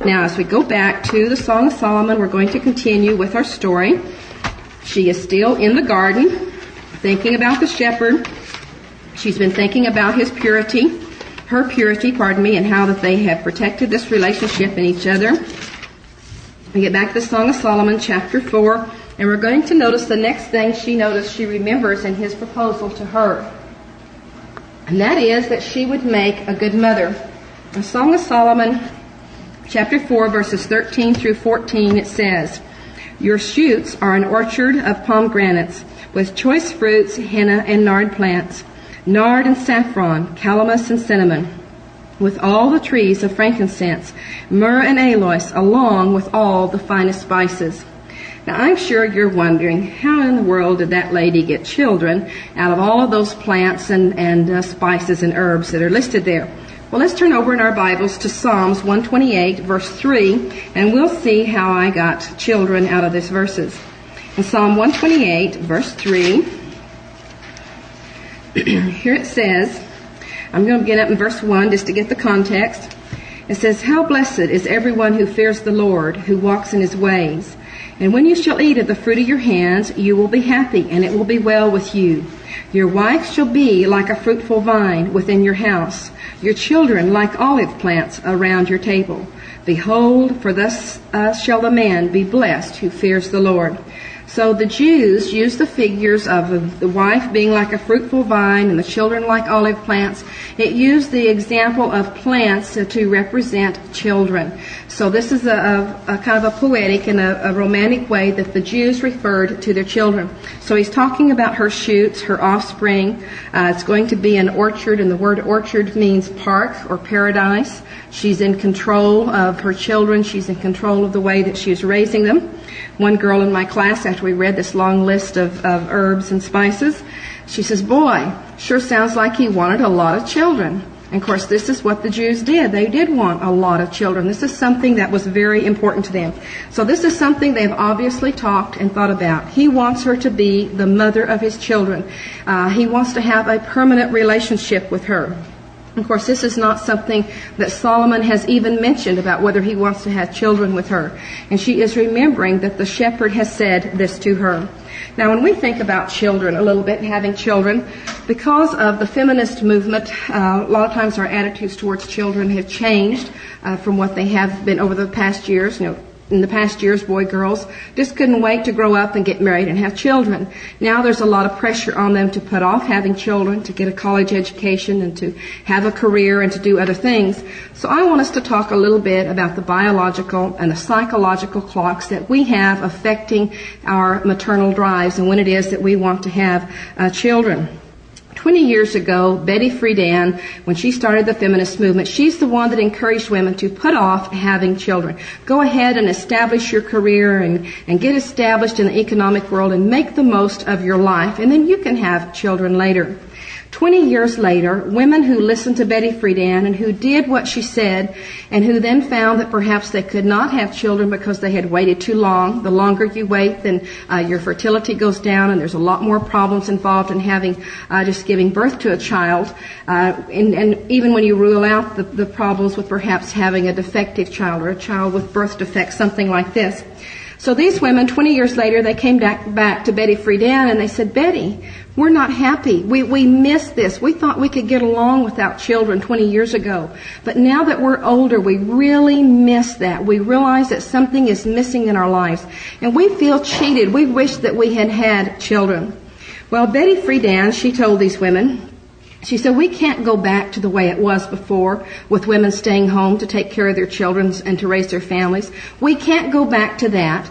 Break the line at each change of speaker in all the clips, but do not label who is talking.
Now, as we go back to the Song of Solomon, we're going to continue with our story. She is still in the garden, thinking about the shepherd. She's been thinking about her purity, and how that they have protected this relationship in each other. We get back to the Song of Solomon, chapter 4, and we're going to notice the next thing she remembers in his proposal to her. And that is that she would make a good mother. The Song of Solomon, chapter 4, verses 13 through 14, it says, "Your shoots are an orchard of pomegranates, with choice fruits, henna and nard plants, nard and saffron, calamus and cinnamon, with all the trees of frankincense, myrrh and aloes, along with all the finest spices." Now, I'm sure you're wondering, how in the world did that lady get children out of all of those plants and spices and herbs that are listed there? Well, let's turn over in our Bibles to Psalms 128, verse 3, and we'll see how I got children out of these verses. In Psalm 128, verse 3, here it says, I'm going to begin up in verse 1 just to get the context. It says, "How blessed is everyone who fears the Lord, who walks in his ways. And when you shall eat of the fruit of your hands, you will be happy, and it will be well with you. Your wife shall be like a fruitful vine within your house, your children like olive plants around your table. Behold, for thus shall the man be blessed who fears the Lord." So the Jews used the figures of the wife being like a fruitful vine and the children like olive plants. It used the example of plants to represent children. So this is a kind of a poetic and a romantic way that the Jews referred to their children. So he's talking about her shoots, her offspring. It's going to be an orchard, and the word orchard means park or paradise. She's in control of her children. She's in control of the way that she's raising them. One girl in my class, after we read this long list of herbs and spices, she says, "Boy, sure sounds like he wanted a lot of children." And of course, this is what the Jews did. They did want a lot of children. This is something that was very important to them. So this is something they've obviously talked and thought about. He wants her to be the mother of his children. He wants to have a permanent relationship with her. Of course, this is not something that Solomon has even mentioned about whether he wants to have children with her. And she is remembering that the shepherd has said this to her. Now, when we think about children a little bit, having children, because of the feminist movement, a lot of times our attitudes towards children have changed from what they have been over the past years. In the past years, girls just couldn't wait to grow up and get married and have children. Now there's a lot of pressure on them to put off having children, to get a college education and to have a career and to do other things. So I want us to talk a little bit about the biological and the psychological clocks that we have affecting our maternal drives and when it is that we want to have children. 20 years ago, Betty Friedan, when she started the feminist movement, she's the one that encouraged women to put off having children. Go ahead and establish your career and get established in the economic world and make the most of your life, and then you can have children later. 20 years later, women who listened to Betty Friedan and who did what she said and who then found that perhaps they could not have children because they had waited too long. The longer you wait, then your fertility goes down and there's a lot more problems involved in having just giving birth to a child. And even when you rule out the problems with perhaps having a defective child or a child with birth defects, something like this. So these women, 20 years later, they came back to Betty Friedan and they said, "Betty, we're not happy. We miss this. We thought we could get along without children 20 years ago. But now that we're older, we really miss that. We realize that something is missing in our lives. And we feel cheated. We wish that we had had children." Well, Betty Friedan, she told these women, she said, "We can't go back to the way it was before with women staying home to take care of their children and to raise their families. We can't go back to that.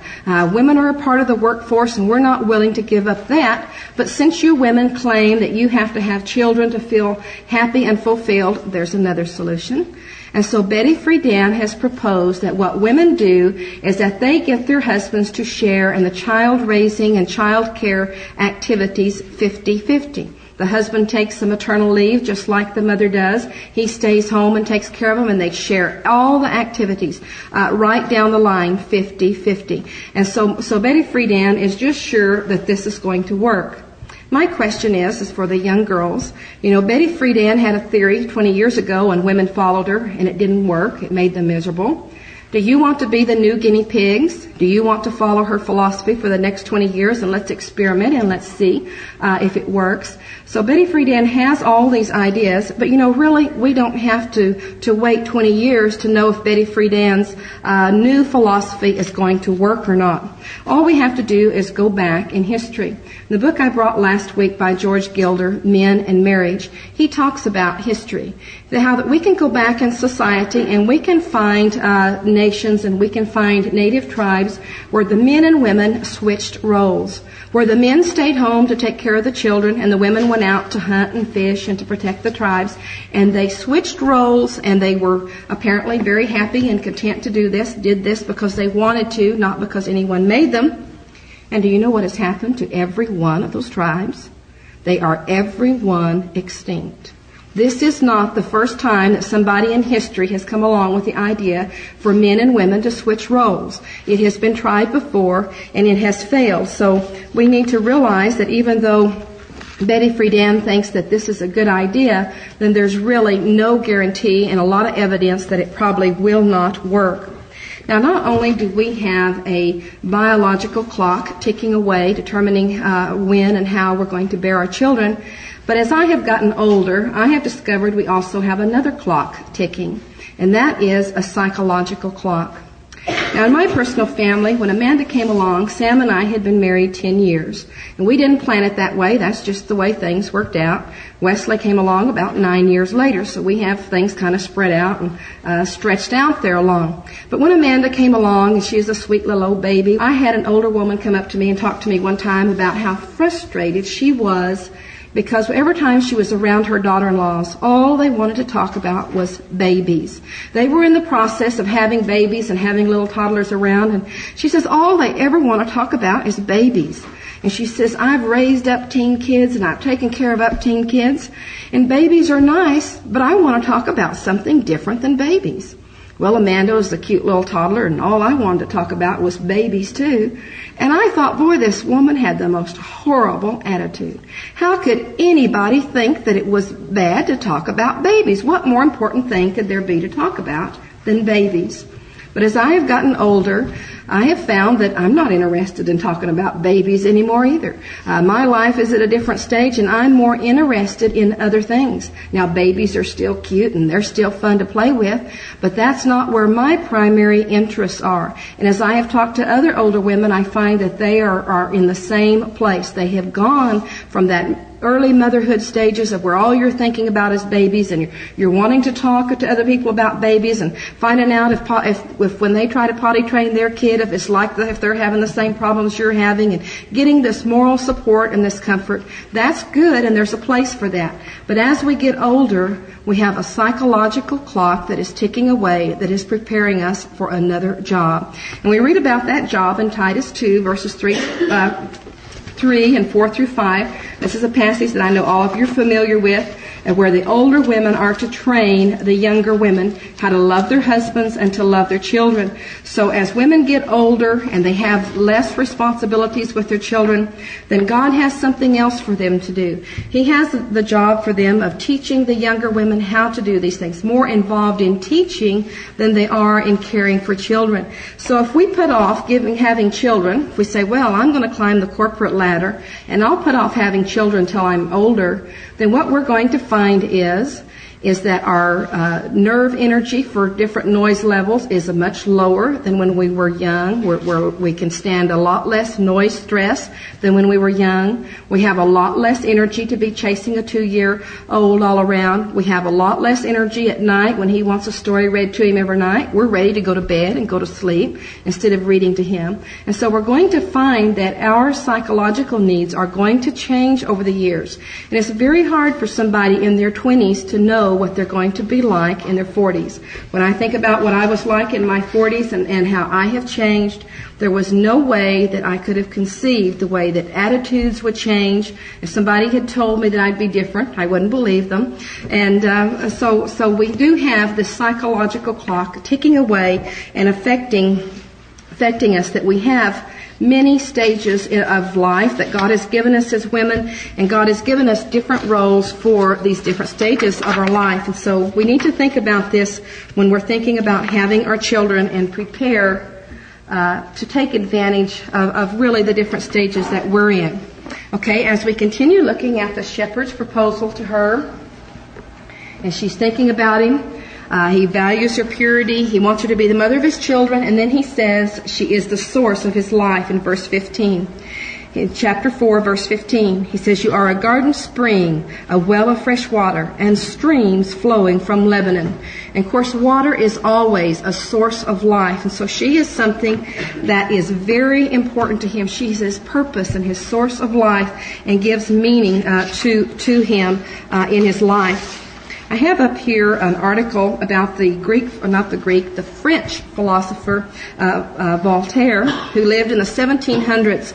Women are a part of the workforce and we're not willing to give up that. But since you women claim that you have to have children to feel happy and fulfilled, there's another solution." And so Betty Friedan has proposed that what women do is that they get their husbands to share in the child raising and child care activities 50-50. The husband takes the maternal leave just like the mother does. He stays home and takes care of them, and they share all the activities right down the line, 50-50. And so Betty Friedan is just sure that this is going to work. My question is for the young girls. Betty Friedan had a theory 20 years ago, and women followed her, and it didn't work. It made them miserable. Do you want to be the new guinea pigs? Do you want to follow her philosophy for the next 20 years and let's experiment and let's see if it works? So Betty Friedan has all these ideas, but really we don't have to wait 20 years to know if Betty Friedan's new philosophy is going to work or not. All we have to do is go back in history. The book I brought last week by George Gilder, Men and Marriage, he talks about history, how that we can go back in society and we can find nations and we can find native tribes where the men and women switched roles, where the men stayed home to take care of the children and the women went out to hunt and fish and to protect the tribes, and they switched roles, and they were apparently very happy and content to did this because they wanted to, not because anyone made them. And do you know what has happened to every one of those tribes? They are every one extinct. This is not the first time that somebody in history has come along with the idea for men and women to switch roles. It has been tried before, and it has failed. So we need to realize that even though Betty Friedan thinks that this is a good idea, then there's really no guarantee and a lot of evidence that it probably will not work. Now, not only do we have a biological clock ticking away, determining when and how we're going to bear our children, but as I have gotten older, I have discovered we also have another clock ticking, and that is a psychological clock. Now, in my personal family, when Amanda came along, Sam and I had been married 10 years. And we didn't plan it that way. That's just the way things worked out. Wesley came along about 9 years later, so we have things kind of spread out and stretched out there along. But when Amanda came along, and she is a sweet little old baby, I had an older woman come up to me and talk to me one time about how frustrated she was because every time she was around her daughter-in-laws, all they wanted to talk about was babies. They were in the process of having babies and having little toddlers around, and she says all they ever want to talk about is babies. And she says, I've raised up teen kids and I've taken care of up teen kids, and babies are nice, but I want to talk about something different than babies. Well, Amanda was a cute little toddler, and all I wanted to talk about was babies, too. And I thought, boy, this woman had the most horrible attitude. How could anybody think that it was bad to talk about babies? What more important thing could there be to talk about than babies? But as I have gotten older, I have found that I'm not interested in talking about babies anymore either. My life is at a different stage, and I'm more interested in other things. Now, babies are still cute, and they're still fun to play with, but that's not where my primary interests are. And as I have talked to other older women, I find that they are in the same place. They have gone from that early motherhood stages of where all you're thinking about is babies, and you're wanting to talk to other people about babies and finding out if when they try to potty train their kid, if they're having the same problems you're having, and getting this moral support and this comfort. That's good, and there's a place for that. But as we get older, we have a psychological clock that is ticking away, that is preparing us for another job. And we read about that job in Titus 2, verses 3 and 4 through 5. This is a passage that I know all of you are familiar with, where the older women are to train the younger women how to love their husbands and to love their children. So as women get older and they have less responsibilities with their children, then God has something else for them to do. He has the job for them of teaching the younger women how to do these things, more involved in teaching than they are in caring for children. So if we put off having children, if we say, well, I'm going to climb the corporate ladder and I'll put off having children until I'm older, then what we're going to find is that our nerve energy for different noise levels is much lower than when we were young. We can stand a lot less noise stress than when we were young. We have a lot less energy to be chasing a 2-year-old all around. We have a lot less energy at night when he wants a story read to him every night. We're ready to go to bed and go to sleep instead of reading to him. And so we're going to find that our psychological needs are going to change over the years. And it's very hard for somebody in their 20s to know what they're going to be like in their 40s. When I think about what I was like in my 40s and how I have changed, there was no way that I could have conceived the way that attitudes would change. If somebody had told me that I'd be different, I wouldn't believe them. And so we do have this psychological clock ticking away and affecting us, that we have many stages of life that God has given us as women, and God has given us different roles for these different stages of our life. And so we need to think about this when we're thinking about having our children and prepare to take advantage of really the different stages that we're in. Okay, as we continue looking at the shepherd's proposal to her, and she's thinking about him, he values her purity. He wants her to be the mother of his children. And then he says she is the source of his life in verse 15. In chapter 4, verse 15, he says, you are a garden spring, a well of fresh water, and streams flowing from Lebanon. And of course, water is always a source of life. And so she is something that is very important to him. She's his purpose and his source of life, and gives meaning to him in his life. I have up here an article about the French philosopher Voltaire, who lived in the 1700s.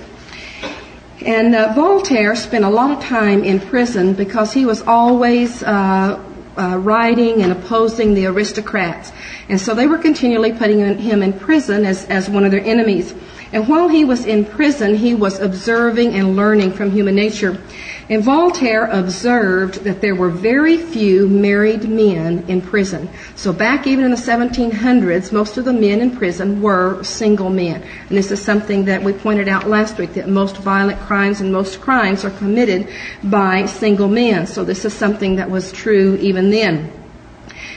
And Voltaire spent a lot of time in prison because he was always writing and opposing the aristocrats. And so they were continually putting him in prison as one of their enemies. And while he was in prison, he was observing and learning from human nature. And Voltaire observed that there were very few married men in prison. So back even in the 1700s, most of the men in prison were single men. And this is something that we pointed out last week, that most violent crimes and most crimes are committed by single men. So this is something that was true even then.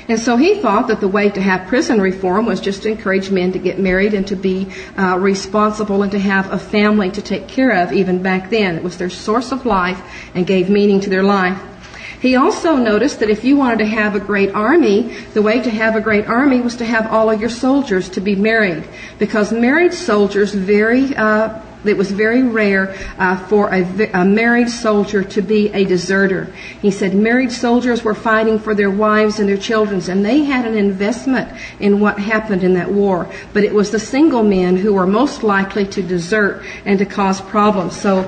And so he thought that the way to have prison reform was just to encourage men to get married and to be responsible and to have a family to take care of even back then. It was their source of life and gave meaning to their life. He also noticed that if you wanted to have a great army, the way to have a great army was to have all of your soldiers to be married, because married soldiers it was very rare for a married soldier to be a deserter. He said married soldiers were fighting for their wives and their children, and they had an investment in what happened in that war. But it was the single men who were most likely to desert and to cause problems. So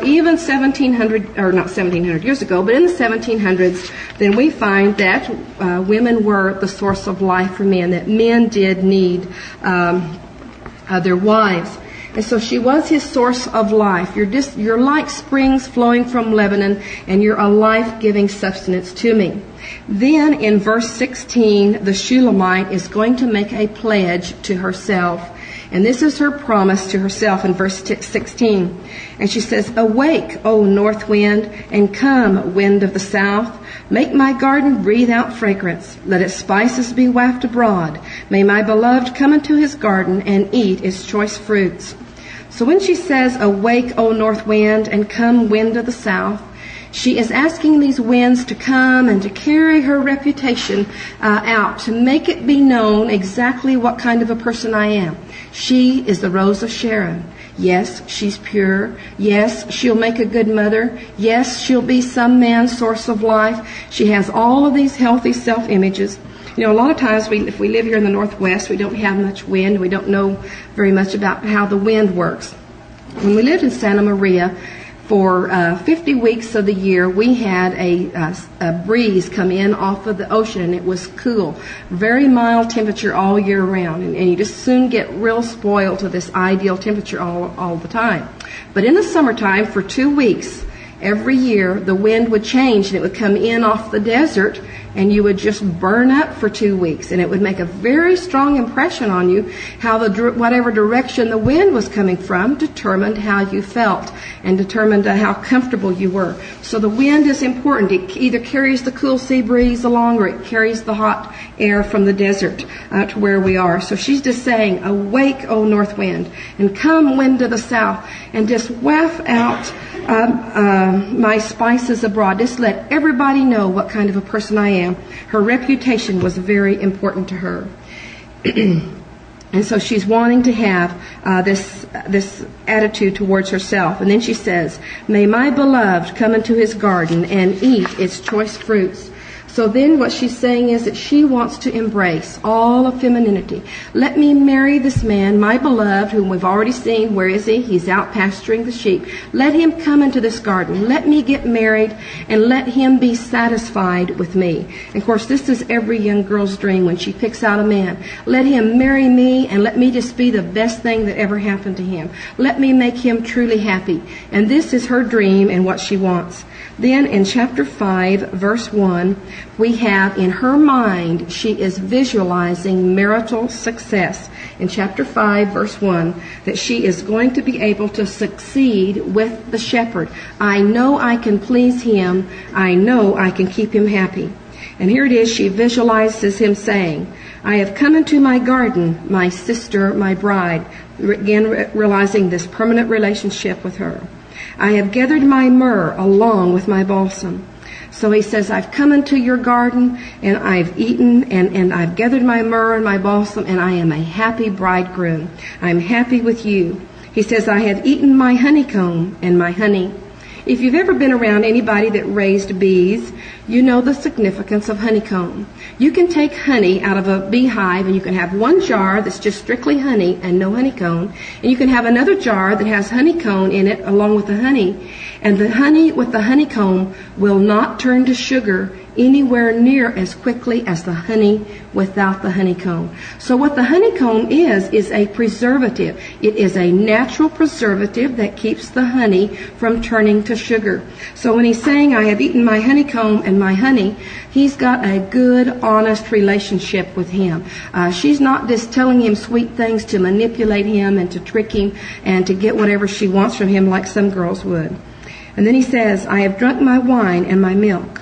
even 1700 years ago, but in the 1700s, then we find that women were the source of life for men, that men did need their wives. And so she was his source of life. You're like springs flowing from Lebanon, and you're a life-giving substance to me. Then in verse 16, the Shulammite is going to make a pledge to herself. And this is her promise to herself in verse 16. And she says, awake, O north wind, and come, wind of the south. Make my garden breathe out fragrance. Let its spices be wafted abroad. May my beloved come into his garden and eat its choice fruits. So when she says, awake, O north wind, and come, wind of the south, she is asking these winds to come and to carry her reputation out, to make it be known exactly what kind of a person I am. She is the Rose of Sharon. Yes, she's pure. Yes, she'll make a good mother. Yes, she'll be some man's source of life. She has all of these healthy self-images. You know, a lot of times if we live here in the Northwest, we don't have much wind. We don't know very much about how the wind works. When we lived in Santa Maria, for 50 weeks of the year, we had a breeze come in off of the ocean, and it was cool. Very mild temperature all year round, and you just soon get real spoiled to this ideal temperature all the time. But in the summertime, for 2 weeks, every year, the wind would change, and it would come in off the desert, and you would just burn up for 2 weeks, and it would make a very strong impression on you how whatever direction the wind was coming from determined how you felt and determined how comfortable you were. So the wind is important. It either carries the cool sea breeze along, or it carries the hot air from the desert to where we are. So she's just saying, awake, O north wind, and come, wind of the south, and just waft out my spices abroad. Just let everybody know what kind of a person I am. Her reputation was very important to her. And so she's wanting to have this attitude towards herself. And then she says, may my beloved come into his garden and eat its choice fruits. So then what she's saying is that she wants to embrace all of femininity. Let me marry this man, my beloved, whom we've already seen. Where is he? He's out pasturing the sheep. Let him come into this garden. Let me get married, and let him be satisfied with me. And of course, this is every young girl's dream when she picks out a man. Let him marry me, and let me just be the best thing that ever happened to him. Let me make him truly happy. And this is her dream and what she wants. Then in chapter 5, verse 1, we have in her mind, she is visualizing marital success. In chapter 5, verse 1, that she is going to be able to succeed with the shepherd. I know I can please him. I know I can keep him happy. And here it is, she visualizes him saying, I have come into my garden, my sister, my bride. Again, realizing this permanent relationship with her. I have gathered my myrrh along with my balsam. So he says, I've come into your garden, and I've eaten, and I've gathered my myrrh and my balsam, and I am a happy bridegroom. I'm happy with you. He says, I have eaten my honeycomb and my honey. If you've ever been around anybody that raised bees, you know the significance of honeycomb. You can take honey out of a beehive, and you can have one jar that's just strictly honey and no honeycomb, and you can have another jar that has honeycomb in it along with the honey. And the honey with the honeycomb will not turn to sugar anywhere near as quickly as the honey without the honeycomb. So what the honeycomb is a preservative. It is a natural preservative that keeps the honey from turning to sugar. So when he's saying, I have eaten my honeycomb and my honey, he's got a good, honest relationship with him. She's not just telling him sweet things to manipulate him and to trick him and to get whatever she wants from him like some girls would. And then he says, I have drunk my wine and my milk.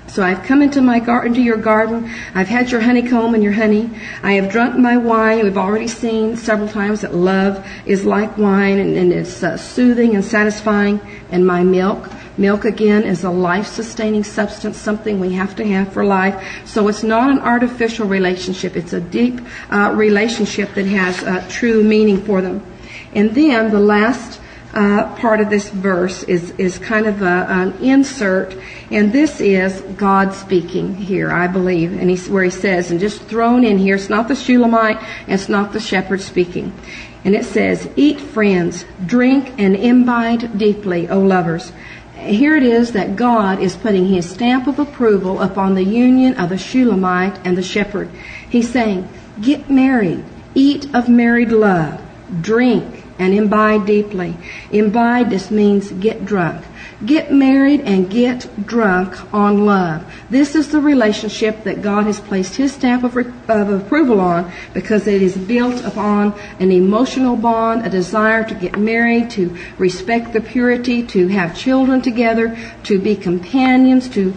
So I've come into your garden. I've had your honeycomb and your honey. I have drunk my wine. We've already seen several times that love is like wine, and it's soothing and satisfying. And my milk. Milk, again, is a life-sustaining substance, something we have to have for life. So it's not an artificial relationship. It's a deep relationship that has true meaning for them. And then the last part of this verse is kind of an insert, and this is God speaking here, I believe, and where he says, and just thrown in here, it's not the Shulammite, and it's not the shepherd speaking. And it says, eat, friends, drink and imbibe deeply, O lovers. Here it is that God is putting his stamp of approval upon the union of the Shulammite and the shepherd. He's saying, get married, eat of married love, drink, and imbibe deeply. Imbibe, this means get drunk. Get married and get drunk on love. This is the relationship that God has placed his stamp of approval on, because it is built upon an emotional bond, a desire to get married, to respect the purity, to have children together, to be companions, to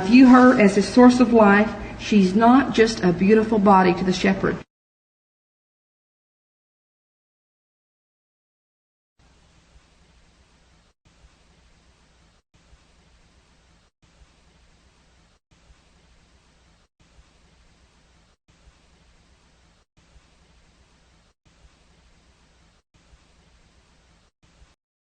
view her as a source of life. She's not just a beautiful body to the shepherd.